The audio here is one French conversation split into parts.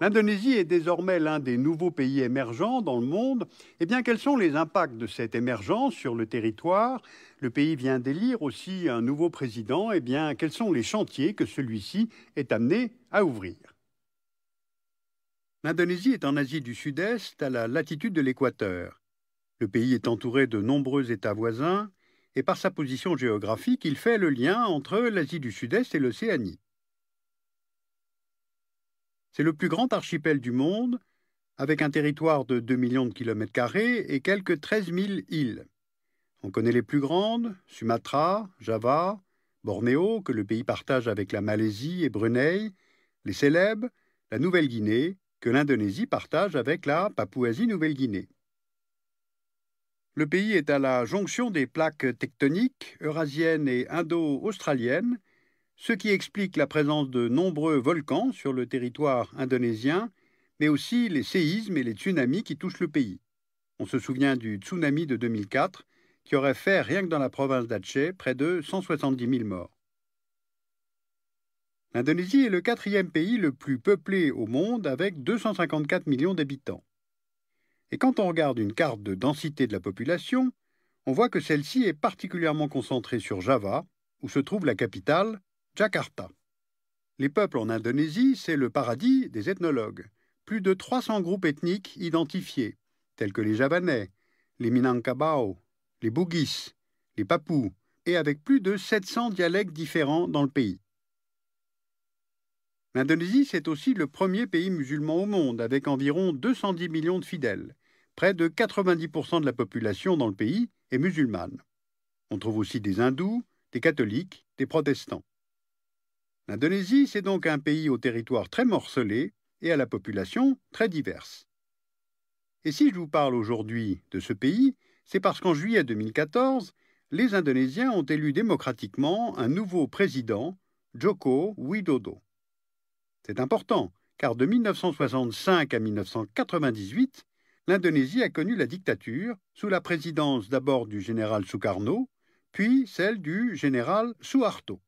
L'Indonésie est désormais l'un des nouveaux pays émergents dans le monde. Eh bien, quels sont les impacts de cette émergence sur le territoire? Le pays vient d'élire aussi un nouveau président. Eh bien, quels sont les chantiers que celui-ci est amené à ouvrir? L'Indonésie est en Asie du Sud-Est, à la latitude de l'équateur. Le pays est entouré de nombreux États voisins et par sa position géographique, il fait le lien entre l'Asie du Sud-Est et l'Océanie. C'est le plus grand archipel du monde, avec un territoire de 2 millions de kilomètres carrés et quelques 13 000 îles. On connaît les plus grandes, Sumatra, Java, Bornéo, que le pays partage avec la Malaisie et Brunei, les célèbres, la Nouvelle-Guinée, que l'Indonésie partage avec la Papouasie-Nouvelle-Guinée. Le pays est à la jonction des plaques tectoniques eurasiennes et indo-australiennes, ce qui explique la présence de nombreux volcans sur le territoire indonésien, mais aussi les séismes et les tsunamis qui touchent le pays. On se souvient du tsunami de 2004, qui aurait fait, rien que dans la province d'Aceh, près de 170 000 morts. L'Indonésie est le quatrième pays le plus peuplé au monde, avec 254 millions d'habitants. Et quand on regarde une carte de densité de la population, on voit que celle-ci est particulièrement concentrée sur Java, où se trouve la capitale, Jakarta. Les peuples en Indonésie, c'est le paradis des ethnologues. Plus de 300 groupes ethniques identifiés, tels que les Javanais, les Minangkabau, les Bugis, les Papous, et avec plus de 700 dialectes différents dans le pays. L'Indonésie, c'est aussi le premier pays musulman au monde, avec environ 210 millions de fidèles. Près de 90% de la population dans le pays est musulmane. On trouve aussi des hindous, des catholiques, des protestants. L'Indonésie, c'est donc un pays au territoire très morcelé et à la population très diverse. Et si je vous parle aujourd'hui de ce pays, c'est parce qu'en juillet 2014, les Indonésiens ont élu démocratiquement un nouveau président, Joko Widodo. C'est important, car de 1965 à 1998, l'Indonésie a connu la dictature sous la présidence d'abord du général Sukarno, puis celle du général Suharto.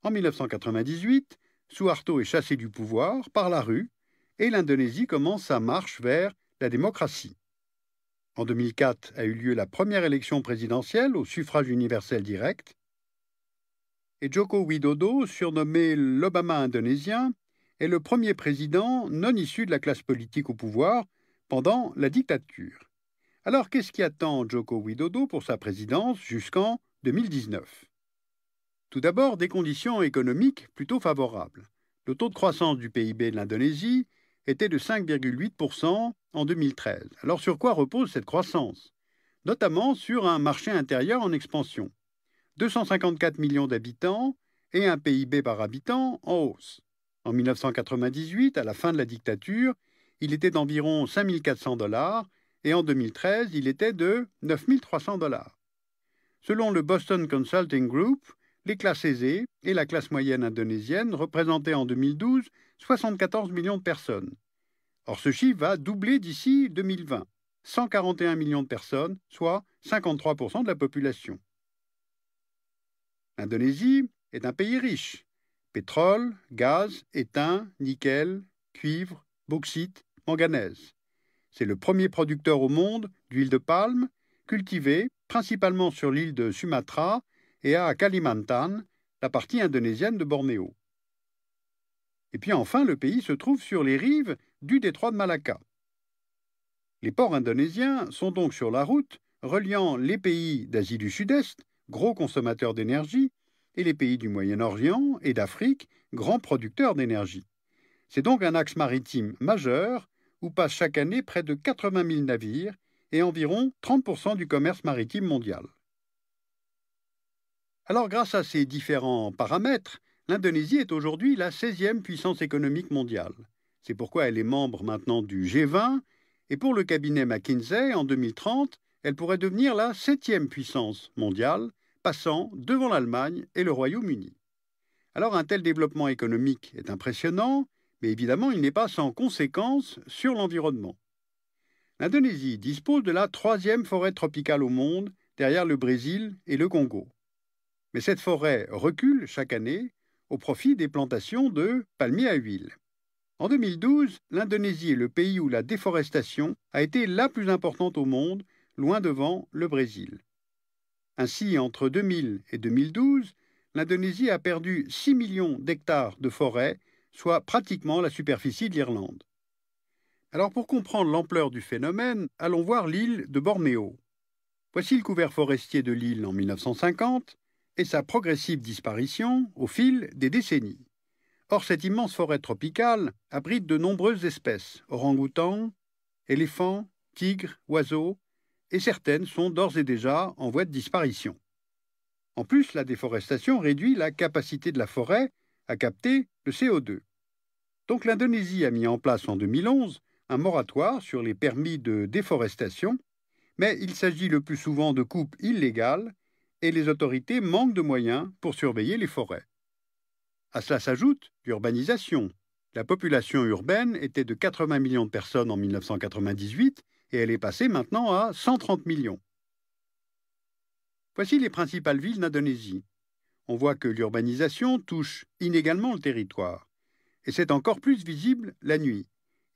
En 1998, Suharto est chassé du pouvoir par la rue et l'Indonésie commence sa marche vers la démocratie. En 2004 a eu lieu la première élection présidentielle au suffrage universel direct et Joko Widodo, surnommé l'Obama indonésien, est le premier président non issu de la classe politique au pouvoir pendant la dictature. Alors qu'est-ce qui attend Joko Widodo pour sa présidence jusqu'en 2019? Tout d'abord, des conditions économiques plutôt favorables. Le taux de croissance du PIB de l'Indonésie était de 5,8% en 2013. Alors sur quoi repose cette croissance? Notamment sur un marché intérieur en expansion. 254 millions d'habitants et un PIB par habitant en hausse. En 1998, à la fin de la dictature, il était d'environ 5 400 $ et en 2013, il était de 9 300 $. Selon le Boston Consulting Group, les classes aisées et la classe moyenne indonésienne représentaient en 2012 74 millions de personnes. Or, ce chiffre va doubler d'ici 2020, 141 millions de personnes, soit 53% de la population. L'Indonésie est un pays riche. Pétrole, gaz, étain, nickel, cuivre, bauxite, manganèse. C'est le premier producteur au monde d'huile de palme, cultivée principalement sur l'île de Sumatra et à Kalimantan, la partie indonésienne de Bornéo. Et puis enfin, le pays se trouve sur les rives du détroit de Malacca. Les ports indonésiens sont donc sur la route reliant les pays d'Asie du Sud-Est, gros consommateurs d'énergie, et les pays du Moyen-Orient et d'Afrique, grands producteurs d'énergie. C'est donc un axe maritime majeur où passent chaque année près de 80 000 navires et environ 30% du commerce maritime mondial. Alors, grâce à ces différents paramètres, l'Indonésie est aujourd'hui la 16e puissance économique mondiale. C'est pourquoi elle est membre maintenant du G20, et pour le cabinet McKinsey, en 2030, elle pourrait devenir la 7e puissance mondiale, passant devant l'Allemagne et le Royaume-Uni. Alors, un tel développement économique est impressionnant, mais évidemment, il n'est pas sans conséquences sur l'environnement. L'Indonésie dispose de la 3e forêt tropicale au monde, derrière le Brésil et le Congo. Mais cette forêt recule chaque année au profit des plantations de palmiers à huile. En 2012, l'Indonésie est le pays où la déforestation a été la plus importante au monde, loin devant le Brésil. Ainsi, entre 2000 et 2012, l'Indonésie a perdu 6 millions d'hectares de forêt, soit pratiquement la superficie de l'Irlande. Alors pour comprendre l'ampleur du phénomène, allons voir l'île de Bornéo. Voici le couvert forestier de l'île en 1950 et sa progressive disparition au fil des décennies. Or, cette immense forêt tropicale abrite de nombreuses espèces, orang-outans, éléphants, tigres, oiseaux, et certaines sont d'ores et déjà en voie de disparition. En plus, la déforestation réduit la capacité de la forêt à capter le CO2. Donc l'Indonésie a mis en place en 2011 un moratoire sur les permis de déforestation, mais il s'agit le plus souvent de coupes illégales et les autorités manquent de moyens pour surveiller les forêts. À cela s'ajoute l'urbanisation. La population urbaine était de 80 millions de personnes en 1998 et elle est passée maintenant à 130 millions. Voici les principales villes d'Indonésie. On voit que l'urbanisation touche inégalement le territoire. Et c'est encore plus visible la nuit.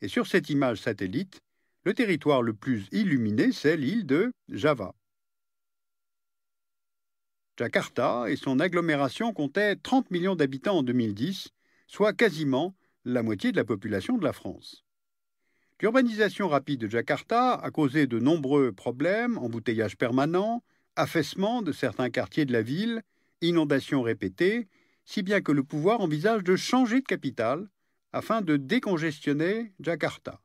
Et sur cette image satellite, le territoire le plus illuminé, c'est l'île de Java. Jakarta et son agglomération comptaient 30 millions d'habitants en 2010, soit quasiment la moitié de la population de la France. L'urbanisation rapide de Jakarta a causé de nombreux problèmes, embouteillages permanents, affaissement de certains quartiers de la ville, inondations répétées, si bien que le pouvoir envisage de changer de capitale afin de décongestionner Jakarta.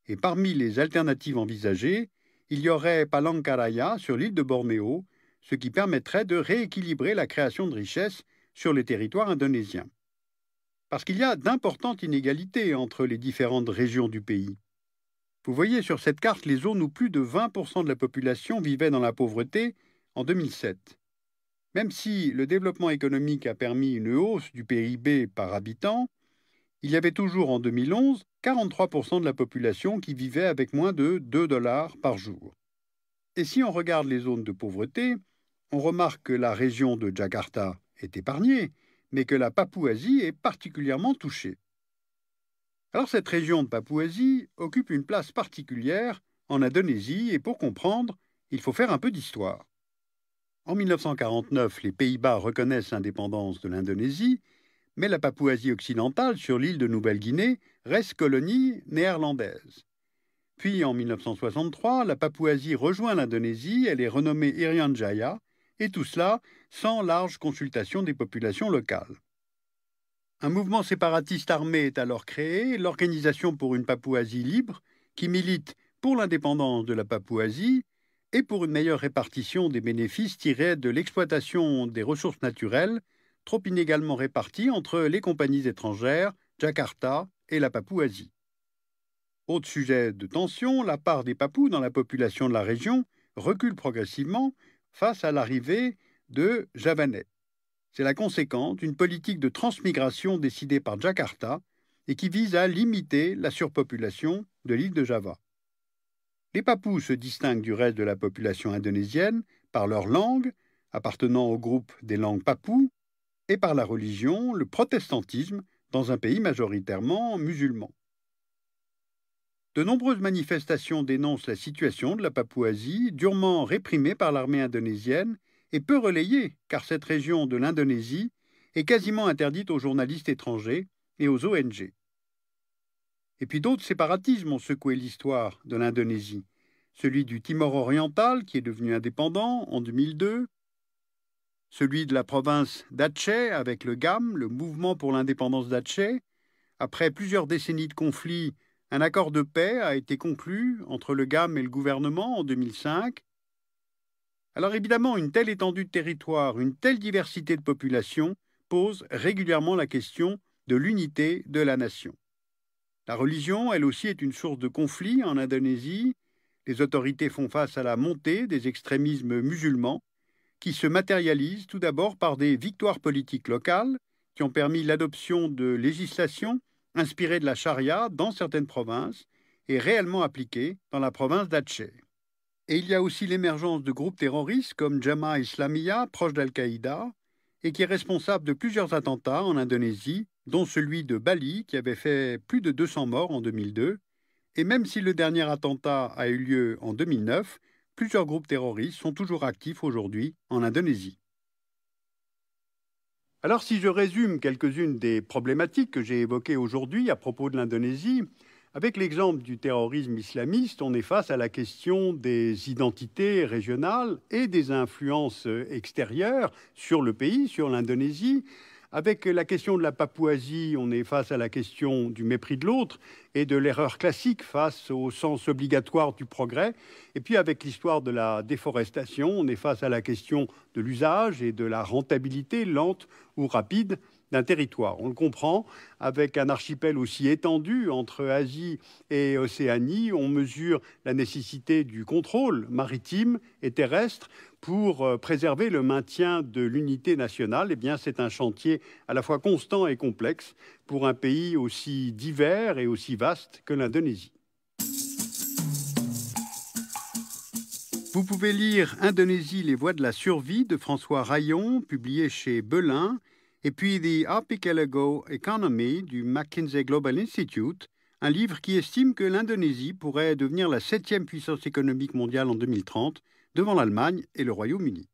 Et parmi les alternatives envisagées, il y aurait Palangkaraya sur l'île de Bornéo, ce qui permettrait de rééquilibrer la création de richesses sur les territoires indonésiens. Parce qu'il y a d'importantes inégalités entre les différentes régions du pays. Vous voyez sur cette carte les zones où plus de 20% de la population vivait dans la pauvreté en 2007. Même si le développement économique a permis une hausse du PIB par habitant, il y avait toujours en 2011 43% de la population qui vivait avec moins de 2 dollars par jour. Et si on regarde les zones de pauvreté, on remarque que la région de Jakarta est épargnée, mais que la Papouasie est particulièrement touchée. Alors cette région de Papouasie occupe une place particulière en Indonésie et pour comprendre, il faut faire un peu d'histoire. En 1949, les Pays-Bas reconnaissent l'indépendance de l'Indonésie, mais la Papouasie occidentale, sur l'île de Nouvelle-Guinée, reste colonie néerlandaise. Puis en 1963, la Papouasie rejoint l'Indonésie, elle est renommée Irian Jaya, et tout cela sans large consultation des populations locales. Un mouvement séparatiste armé est alors créé, l'Organisation pour une Papouasie libre, qui milite pour l'indépendance de la Papouasie et pour une meilleure répartition des bénéfices tirés de l'exploitation des ressources naturelles, trop inégalement réparties entre les compagnies étrangères, Jakarta et la Papouasie. Autre sujet de tension, la part des Papous dans la population de la région recule progressivement face à l'arrivée de Javanais. C'est la conséquence d'une politique de transmigration décidée par Jakarta et qui vise à limiter la surpopulation de l'île de Java. Les Papous se distinguent du reste de la population indonésienne par leur langue, appartenant au groupe des langues papous, et par la religion, le protestantisme, dans un pays majoritairement musulman. De nombreuses manifestations dénoncent la situation de la Papouasie, durement réprimée par l'armée indonésienne, et peu relayée, car cette région de l'Indonésie est quasiment interdite aux journalistes étrangers et aux ONG. Et puis d'autres séparatismes ont secoué l'histoire de l'Indonésie. Celui du Timor oriental, qui est devenu indépendant en 2002, celui de la province d'Aceh avec le GAM, le Mouvement pour l'indépendance d'Aceh. Après plusieurs décennies de conflits, un accord de paix a été conclu entre le GAM et le gouvernement en 2005. Alors évidemment, une telle étendue de territoire, une telle diversité de population pose régulièrement la question de l'unité de la nation. La religion, elle aussi, est une source de conflit en Indonésie. Les autorités font face à la montée des extrémismes musulmans qui se matérialisent tout d'abord par des victoires politiques locales qui ont permis l'adoption de législations inspirées de la charia dans certaines provinces et réellement appliquées dans la province d'Aceh. Et il y a aussi l'émergence de groupes terroristes comme Jamaah Islamiyah, proche d'Al-Qaïda, et qui est responsable de plusieurs attentats en Indonésie, dont celui de Bali qui avait fait plus de 200 morts en 2002. Et même si le dernier attentat a eu lieu en 2009, plusieurs groupes terroristes sont toujours actifs aujourd'hui en Indonésie. Alors si je résume quelques-unes des problématiques que j'ai évoquées aujourd'hui à propos de l'Indonésie, avec l'exemple du terrorisme islamiste, on est face à la question des identités régionales et des influences extérieures sur le pays, sur l'Indonésie. Avec la question de la Papouasie, on est face à la question du mépris de l'autre et de l'erreur classique face au sens obligatoire du progrès. Et puis avec l'histoire de la déforestation, on est face à la question de l'usage et de la rentabilité lente ou rapide d'un territoire. On le comprend, avec un archipel aussi étendu entre Asie et Océanie, on mesure la nécessité du contrôle maritime et terrestre pour préserver le maintien de l'unité nationale. Eh bien, c'est un chantier à la fois constant et complexe pour un pays aussi divers et aussi vaste que l'Indonésie. Vous pouvez lire Indonésie, les voies de la survie de François Rayon, publié chez Belin, et puis The Archipelago Economy du McKinsey Global Institute, un livre qui estime que l'Indonésie pourrait devenir la 7e puissance économique mondiale en 2030, devant l'Allemagne et le Royaume-Uni.